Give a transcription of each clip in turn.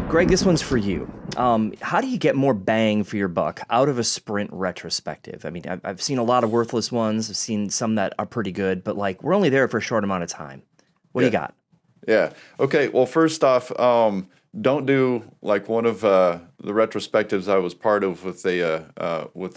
Greg, this one's for you. How do you get more bang for your buck out of a sprint retrospective? I mean, I've seen a lot of worthless ones. I've seen some that are pretty good, but like we're only there for a short amount of time. What do you got? Yeah. Okay. Well, first off, don't do like one of the retrospectives I was part of with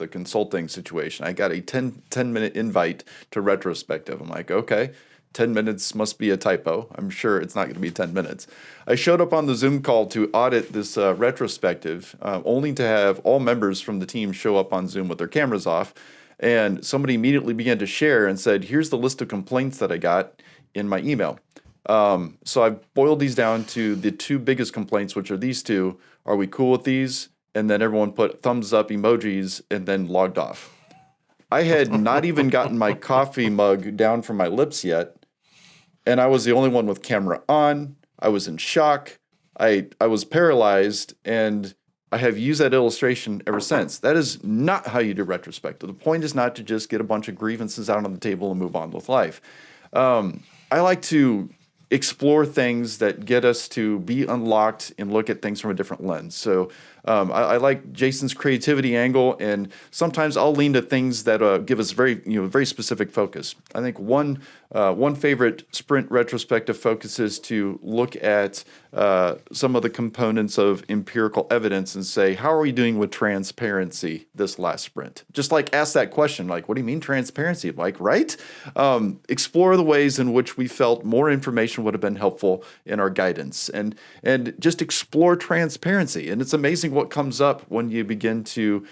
a consulting situation. I got a 10-minute invite to retrospective. I'm like, okay, 10 minutes must be a typo. I'm sure it's not going to be 10 minutes. I showed up on the Zoom call to audit this retrospective, only to have all members from the team show up on Zoom with their cameras off. And somebody immediately began to share and said, here's the list of complaints that I got in my email. So I boiled these down to the two biggest complaints, which are these two. Are we cool with these? And then everyone put thumbs up emojis and then logged off. I had not even gotten my coffee mug down from my lips yet. And I was the only one with camera on. I was in shock. I was paralyzed, and I have used that illustration ever since. That is not how you do retrospective. The point is not to just get a bunch of grievances out on the table and move on with life. I like to explore things that get us to be unlocked and look at things from a different lens. So I like Jason's creativity angle, and sometimes I'll lean to things that give us very specific focus. I think one favorite sprint retrospective focus is to look at some of the components of empirical evidence and say, how are we doing with transparency this last sprint? Just like ask that question, like, what do you mean transparency? Like, right? Explore the ways in which we felt more information would have been helpful in our guidance, and just explore transparency. And it's amazing what comes up when you begin to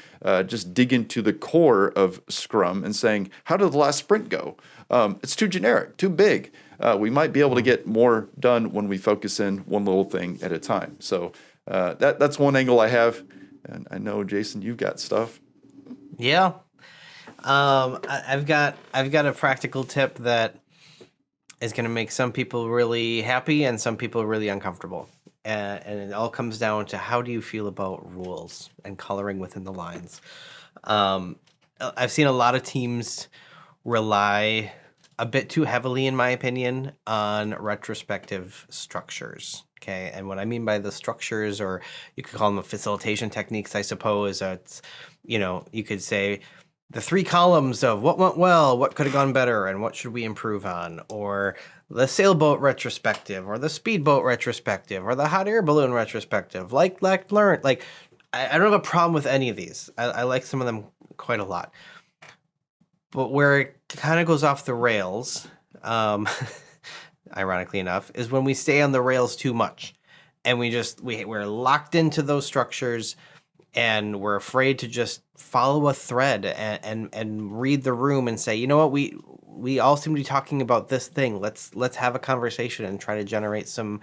just dig into the core of Scrum and saying, how did the last sprint go? It's too generic, too big. We might be able to get more done when we focus in one little thing at a time. So that's one angle I have. And I know, Jason, you've got stuff. Yeah. I've got a practical tip that is going to make some people really happy and some people really uncomfortable. And it all comes down to how do you feel about rules and coloring within the lines. I've seen a lot of teams rely a bit too heavily, in my opinion, on retrospective structures. Okay, and what I mean by the structures, or you could call them the facilitation techniques, I suppose. It's, you could say the 3 columns of what went well, what could have gone better, and what should we improve on, or the sailboat retrospective, or the speedboat retrospective, or the hot air balloon retrospective, like learned. Like, I don't have a problem with any of these. I like some of them quite a lot. But where it kind of goes off the rails, ironically enough, is when we stay on the rails too much, and we're locked into those structures, and we're afraid to just follow a thread and read the room and say, you know what, we all seem to be talking about this thing. Let's have a conversation and try to generate some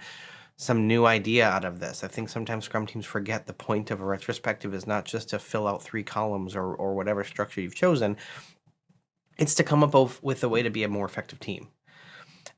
new idea out of this. I think sometimes Scrum teams forget the point of a retrospective is not just to fill out 3 columns or whatever structure you've chosen. It's to come up with a way to be a more effective team.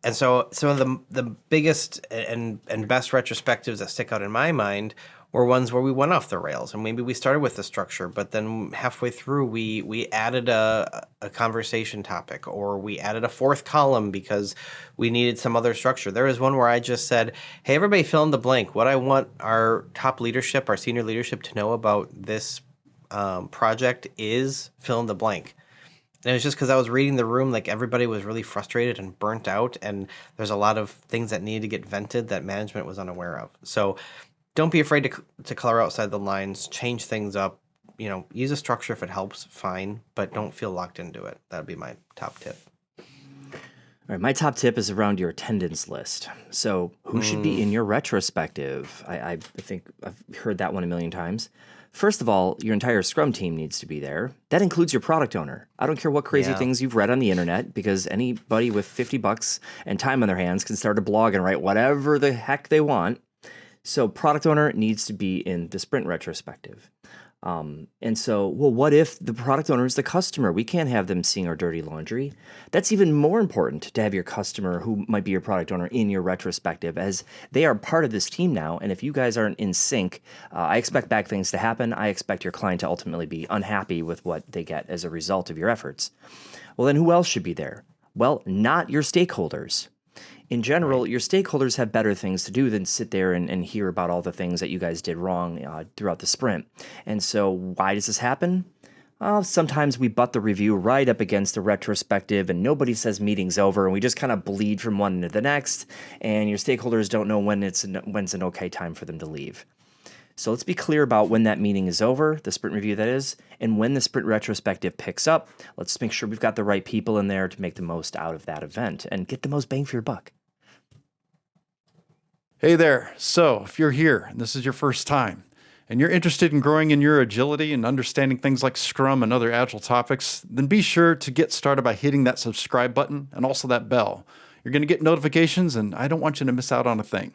And so some of the biggest and best retrospectives that stick out in my mind were ones where we went off the rails, and maybe we started with the structure, but then halfway through we added a conversation topic, or we added a 4th column because we needed some other structure. There was one where I just said, hey, everybody fill in the blank. What I want our top leadership, our senior leadership to know about this project is fill in the blank. And it was just because I was reading the room, like everybody was really frustrated and burnt out, and there's a lot of things that needed to get vented that management was unaware of. So don't be afraid to color outside the lines, change things up, use a structure if it helps, fine, but don't feel locked into it. That'd be my top tip. All right, my top tip is around your attendance list. So who should be in your retrospective? I think I've heard that one a million times. First of all, your entire Scrum team needs to be there. That includes your product owner. I don't care what crazy things you've read on the internet, because anybody with $50 and time on their hands can start a blog and write whatever the heck they want. So product owner needs to be in the sprint retrospective. And so, what if the product owner is the customer? We can't have them seeing our dirty laundry. That's even more important to have your customer, who might be your product owner, in your retrospective, as they are part of this team now. And if you guys aren't in sync, I expect bad things to happen. I expect your client to ultimately be unhappy with what they get as a result of your efforts. Well, then who else should be there? Well, not your stakeholders. In general, your stakeholders have better things to do than sit there and hear about all the things that you guys did wrong throughout the sprint. And so why does this happen? Sometimes we butt the review right up against the retrospective and nobody says meeting's over and we just kind of bleed from one to the next and your stakeholders don't know when's an okay time for them to leave. So let's be clear about when that meeting is over, the sprint review that is, and when the sprint retrospective picks up. Let's make sure we've got the right people in there to make the most out of that event and get the most bang for your buck. Hey there. So if you're here and this is your first time and you're interested in growing in your agility and understanding things like Scrum and other agile topics, then be sure to get started by hitting that subscribe button and also that bell. You're going to get notifications and I don't want you to miss out on a thing.